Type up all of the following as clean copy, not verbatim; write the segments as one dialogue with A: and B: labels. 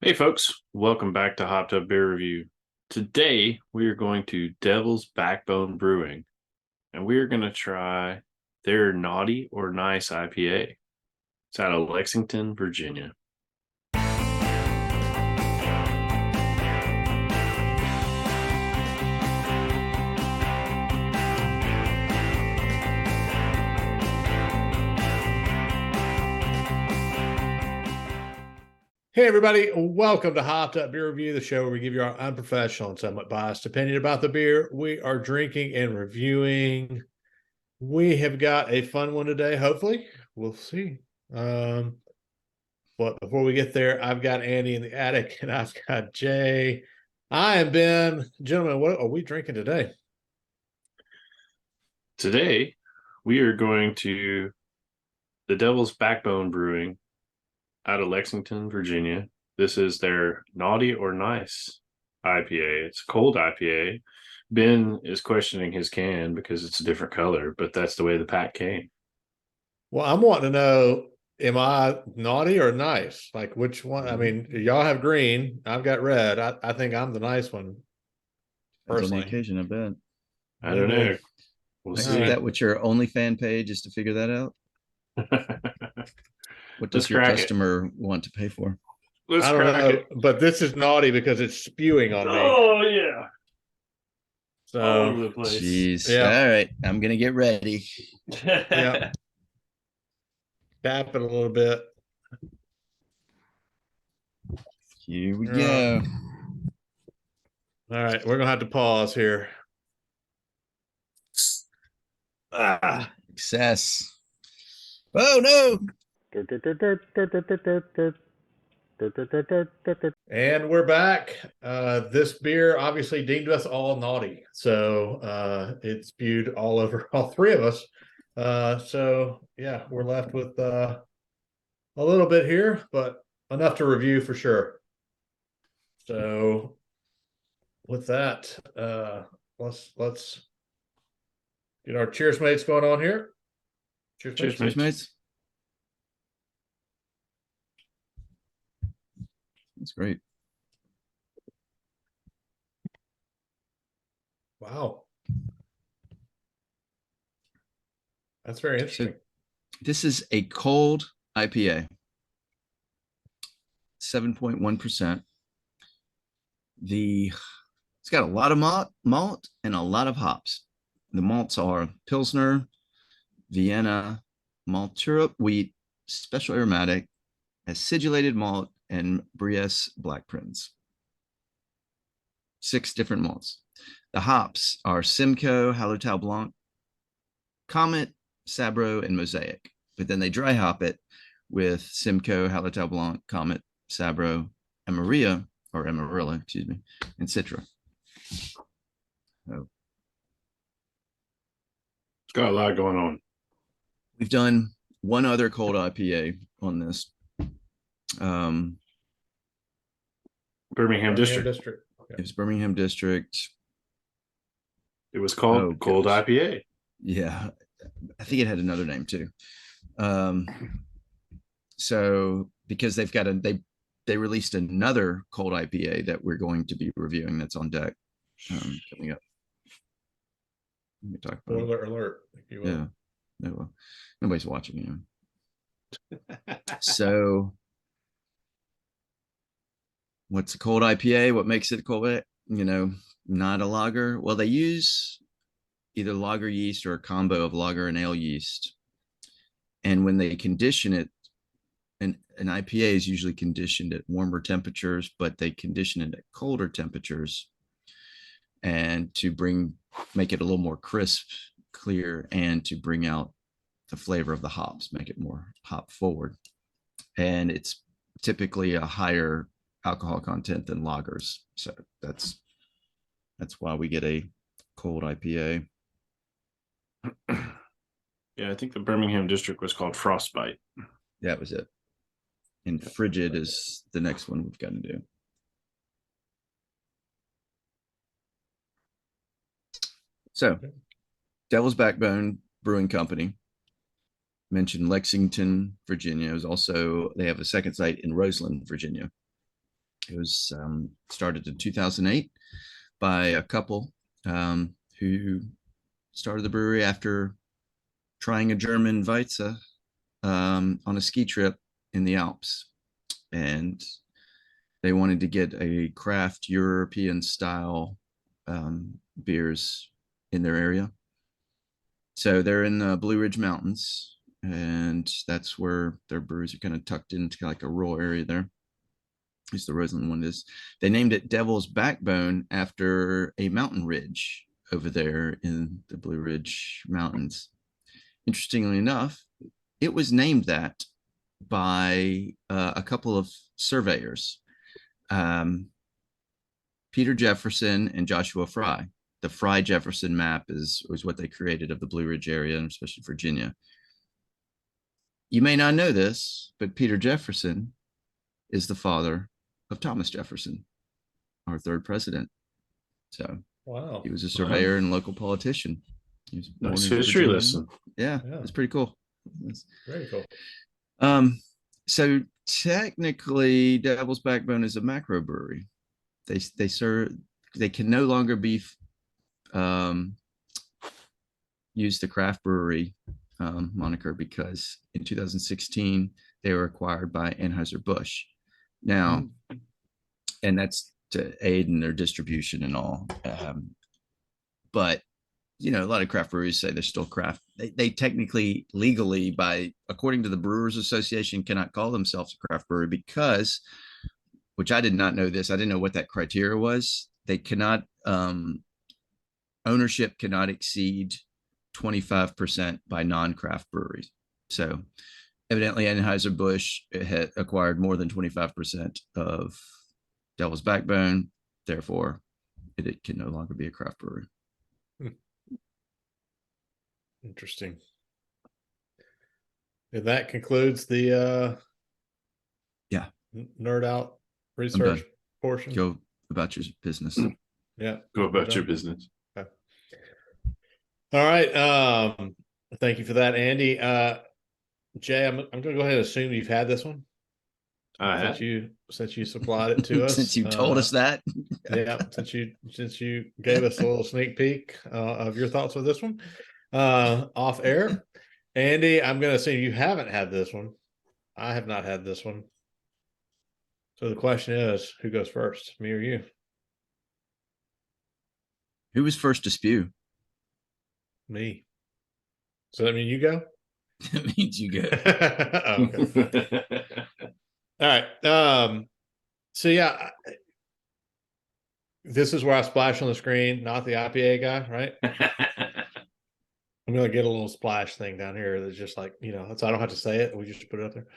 A: Hey folks, welcome back to Hot Tub Beer Review. Today we are going to Devil's Backbone Brewing, and we are going to try their Naughty or Nice IPA. It's out of Lexington, Virginia.
B: Hey everybody, welcome to Hot Tub Beer Review, the show where we give you our unprofessional and somewhat biased opinion about the beer we are drinking and reviewing. We have got a fun one today, hopefully. We'll see. But before we get there, I've got Andy in the attic and I've got Jay. I am Ben. Gentlemen, what are we drinking today?
A: Today we are going to the Devil's Backbone Brewing out of Lexington, Virginia. This is their Naughty or Nice IPA. It's a cold IPA. Ben is questioning his can because it's a different color, but that's the way the pack came.
B: Well, I'm wanting to know, am I naughty or nice? Like which one? I mean, y'all have green. I've got red. I think I'm the nice one.
C: Depends on the occasion, I bet.
A: I don't know. We'll see.
C: Is that what your OnlyFans page is to figure that out? What does your customer want to pay for?
B: I don't know, but this is naughty because it's spewing on me.
A: Oh yeah.
B: So
A: all over the place.
C: Jeez. Yeah. All right. I'm gonna get ready.
B: Yeah. Tap it a little bit.
C: Here we go.
B: All right, we're gonna have to pause here.
C: Success. Oh no.
B: And we're back. This beer obviously deemed us all naughty, so it spewed all over all three of us. So yeah, we're left with a little bit here, but enough to review for sure. So with that, let's get our cheers mates going on here.
A: Cheers
C: mates. That's great.
B: Wow. That's very interesting.
C: So this is a cold IPA. 7.1%. It's got a lot of malt and a lot of hops. The malts are Pilsner, Vienna, Maltrup wheat, special aromatic, acidulated malt, and Bresse Black Prince. 6 different malts. The hops are Simcoe, Hallertau Blanc, Comet, Sabro, and Mosaic. But then they dry hop it with Simcoe, Hallertau Blanc, Comet, Sabro, Amarilla, excuse me, and Citra. So,
A: it's got a lot going on.
C: We've done one other cold IPA on this.
A: Birmingham District.
B: Okay.
C: It was Birmingham District.
A: It was called Cold IPA.
C: Yeah, I think it had another name too. So because they released another cold IPA that we're going to be reviewing that's on deck coming up. Let me talk about
B: alert, if you will.
C: Yeah, no, nobody's watching, So what's a cold IPA? What makes it a cold? Not a lager. Well, they use either lager yeast or a combo of lager and ale yeast. And when they condition it, an IPA is usually conditioned at warmer temperatures, but they condition it at colder temperatures and to make it a little more crisp, clear, and to bring out the flavor of the hops, make it more hop forward. And it's typically a higher alcohol content than lagers. So that's why we get a cold IPA.
A: Yeah, I think the Birmingham District was called Frostbite.
C: That was it. And Frigid is the next one we've got to do. So, Devil's Backbone Brewing Company. Mentioned Lexington, Virginia. They have a second site in Roseland, Virginia. It was started in 2008 by a couple who started the brewery after trying a German Weisse on a ski trip in the Alps. And they wanted to get a craft European style beers in their area. So they're in the Blue Ridge Mountains, and that's where their breweries are kind of tucked into like a rural area there. At least the Roseland one is. They named it Devil's Backbone after a mountain ridge over there in the Blue Ridge Mountains. Interestingly enough, it was named that by a couple of surveyors, Peter Jefferson and Joshua Fry. The Fry-Jefferson map was what they created of the Blue Ridge area, and especially Virginia. You may not know this, but Peter Jefferson is the father of Thomas Jefferson, our third president. So
B: Wow.
C: he was a surveyor and local politician. He was born
A: Nice
C: in
A: history
C: Virginia.
A: lesson.
C: Yeah,
B: Yeah.
C: it's pretty cool.
B: Very cool.
C: So technically, Devil's Backbone is a macro brewery. They can no longer be use the craft brewery moniker because in 2016 they were acquired by Anheuser-Busch. Now, and that's to aid in their distribution and all. But you know, a lot of craft breweries say they're still craft. They technically, legally, according to the Brewers Association, cannot call themselves a craft brewery because, which I did not know this. I didn't know what that criteria was. They cannot, ownership cannot exceed 25% by non-craft breweries. So evidently Anheuser-Busch had acquired more than 25% of Devil's Backbone. Therefore, it can no longer be a craft brewery.
B: Interesting. And that concludes the nerd out research portion.
C: Go about your business.
B: Yeah.
A: Go about your business.
B: Okay. All right. Thank you for that, Andy. Jay, I'm going to go ahead and assume you've had this one. Since you supplied it to us.
C: Since you told us that.
B: Yeah. Since you gave us a little sneak peek of your thoughts with this one off air. Andy, I'm going to assume you haven't had this one. I have not had this one. So the question is, who goes first, me or you?
C: Who was first to spew?
B: Me. So that mean you go?
C: That means you go.
B: Oh, okay. All right. So yeah, this is where I splash on the screen, not the IPA guy, right? I'm gonna get a little splash thing down here that's just like, you know, so I don't have to say it. We just put it up there.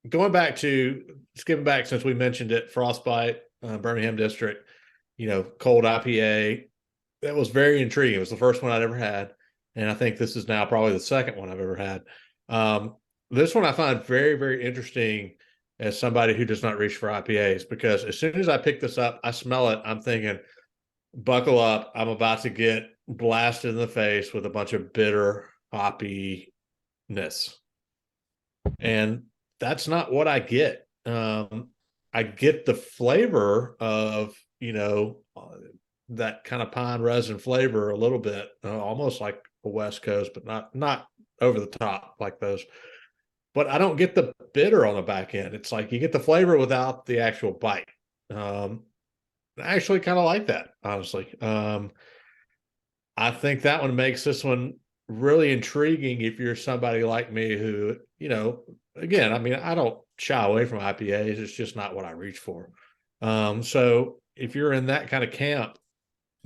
B: Going back to skipping back since we mentioned it, Frostbite, Birmingham District, you know, cold IPA. That was very intriguing. It was the first one I'd ever had, and I think this is now probably the second one I've ever had. This one I find very, very interesting as somebody who does not reach for IPAs, because as soon as I pick this up, I smell it. I'm thinking, buckle up. I'm about to get blasted in the face with a bunch of bitter hoppiness. And that's not what I get. I get the flavor of, you know, that kind of pine resin flavor a little bit, almost like a West Coast, but not over the top like those. But I don't get the bitter on the back end. It's like you get the flavor without the actual bite. I actually kind of like that, honestly. I think that one makes this one really intriguing if you're somebody like me who, you know, again, I mean, I don't shy away from IPAs. It's just not what I reach for. So if you're in that kind of camp,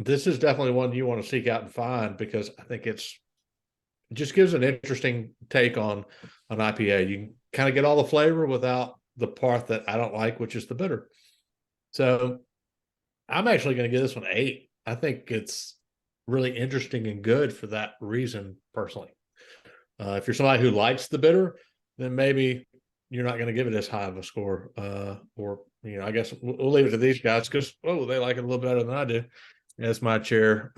B: this is definitely one you want to seek out and find, because I think it just gives an interesting take on an IPA. You can kind of get all the flavor without the part that I don't like, which is the bitter. So I'm actually going to give this one 8. I think it's really interesting and good for that reason, personally. If you're somebody who likes the bitter, then maybe you're not going to give it as high of a score. Or, you know, I guess we'll leave it to these guys because, they like it a little better than I do. As my chair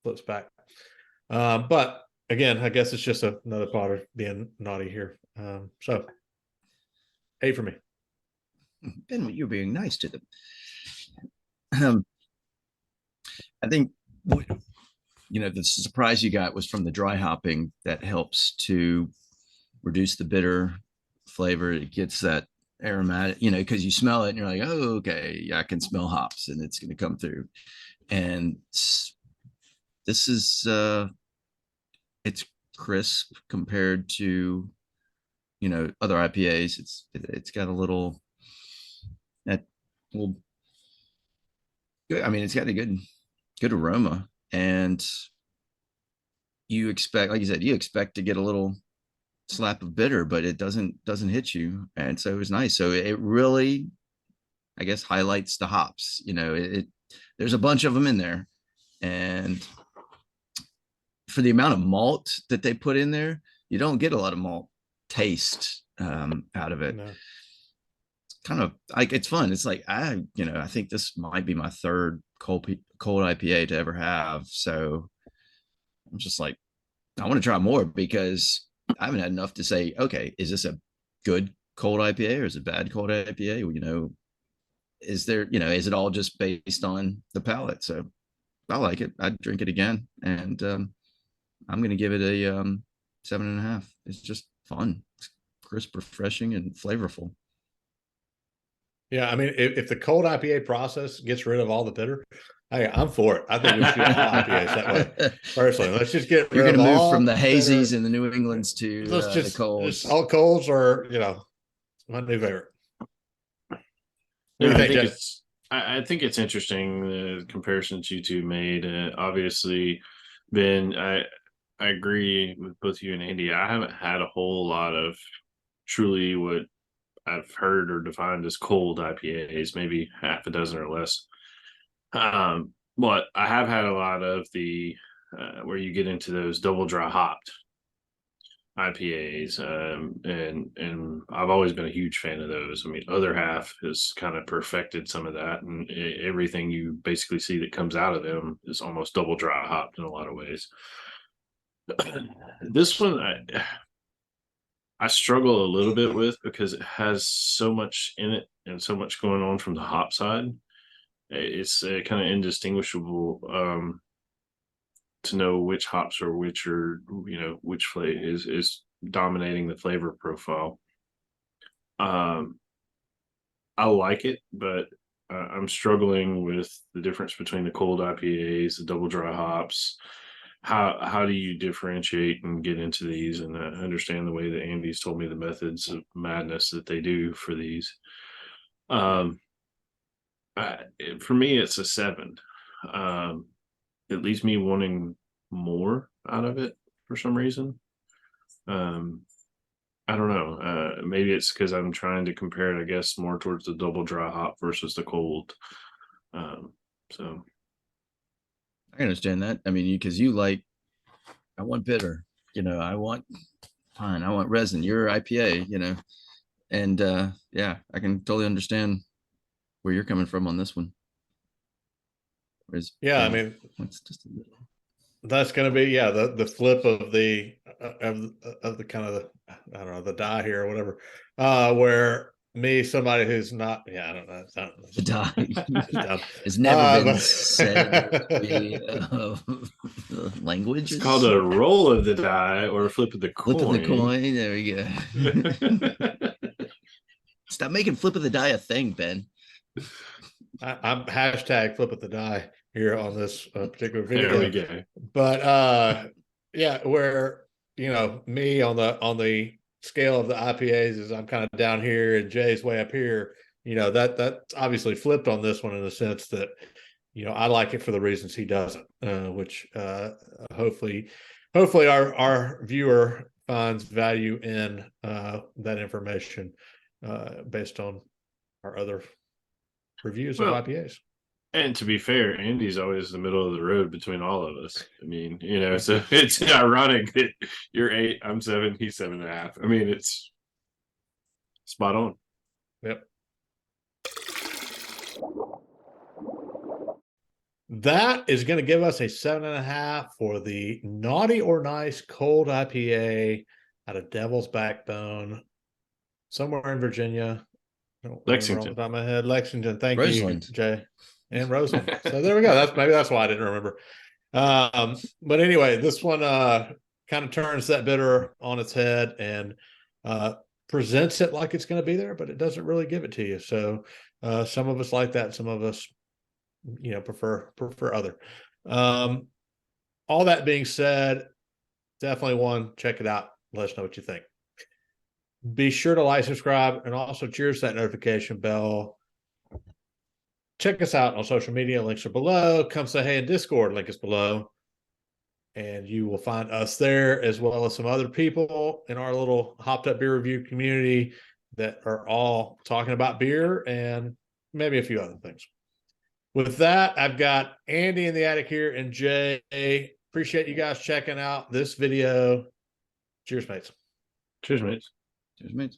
B: flips back. But again, I guess it's just another part of being naughty here. So 8 for me.
C: Ben, you're being nice to them. I think the surprise you got was from the dry hopping that helps to reduce the bitter flavor. It gets that aromatic, because you smell it and you're like, oh, okay, I can smell hops and it's going to come through. And this is it's crisp compared to other IPAs. It's got a little that little good. I mean, it's got a good aroma, and you expect, like you said, you expect to get a little slap of bitter, but it doesn't hit you, and so it was nice. So it really, I guess, highlights the hops. There's a bunch of them in there, and for the amount of malt that they put in there, you don't get a lot of malt taste out of it.
B: No.
C: It's kind of like, it's fun. It's like I think this might be my third cold IPA to ever have. So I'm just like, I want to try more because I haven't had enough to say, okay, is this a good cold IPA or is it a bad cold IPA? Is there, is it all just based on the palate? So I like it. I'd drink it again. And I'm going to give it a 7.5. It's just fun. It's crisp, refreshing, and flavorful.
B: Yeah, I mean, if the cold IPA process gets rid of all the bitter, I'm for it. I think we should do all IPAs that way. Personally, let's just get
C: You're
B: rid
C: going to
B: of
C: move
B: all
C: from the hazies
B: bitter.
C: and the New Englands to
B: Let's
C: the colds.
B: just all colds are, my new favorite. What do you think, Jeff?
A: I think it's interesting the comparisons you two made. Obviously, Ben, I agree with both you and Andy. I haven't had a whole lot of truly what I've heard or defined as cold IPAs, maybe half a dozen or less. But I have had a lot of the where you get into those double dry hopped IPAs, and I've always been a huge fan of those. I mean, Other Half has kind of perfected some of that, and everything you basically see that comes out of them is almost double dry hopped in a lot of ways. This one, I struggle a little bit with because it has so much in it and so much going on from the hop side. It's kind of indistinguishable to know which hops are which, or which flavor is dominating the flavor profile. I like it, but I'm struggling with the difference between the cold IPAs, the double dry hops. How do you differentiate and get into these and understand the way that Andy's told me the methods of madness that they do for these? For me, it's a 7. It leaves me wanting more out of it for some reason. I don't know. Maybe it's because I'm trying to compare it, I guess, more towards the double dry hop versus the cold. So
C: I understand that. I mean, because I want bitter, I want pine, I want resin. You're IPA, and yeah, I can totally understand where you're coming from on this one. Whereas,
B: Yeah, I mean,
C: it's just a little.
B: That's going to be the flip of the kind of the, I don't know, the die here or whatever, where somebody who's not, I don't know,
C: The die has never been said to be language.
A: It's called a roll of the die or a flip of the coin.
C: Flip of the coin. There we go. Stop making flip of the die a thing, Ben.
B: I'm hashtag flip of the die here on this particular video.
A: There we go.
B: But where me on the scale of the IPAs is I'm kind of down here and Jay's way up here. That's obviously flipped on this one in the sense that I like it for the reasons he doesn't, which hopefully our viewer finds value in that information based on our other reviews of IPAs.
A: And to be fair, Andy's always the middle of the road between all of us. I mean, so it's ironic that you're 8, I'm 7, he's 7.5. I mean, it's spot on.
B: Yep. That is going to give us a 7.5 for the Naughty or Nice Cold IPA out of Devil's Backbone. somewhere in Virginia. I don't remember off
A: Lexington.
B: the top of my head. Lexington. Thank
C: Roseland.
B: you, Jay. And Roseland. So there we go. Maybe that's why I didn't remember. But anyway, this one kind of turns that bitter on its head and presents it like it's going to be there, but it doesn't really give it to you. So some of us like that. Some of us, prefer other. All that being said, definitely one, check it out. Let us know what you think. Be sure to like, subscribe, and also cheers that notification bell. Check us out on social media. Links are below. Come say hey in Discord. Link is below. And you will find us there, as well as some other people in our little Hopped Up Beer Review community that are all talking about beer and maybe a few other things. With that, I've got Andy in the attic here and Jay. Appreciate you guys checking out this video. Cheers, mates.
A: Cheers, mates.
C: Cheers, mates.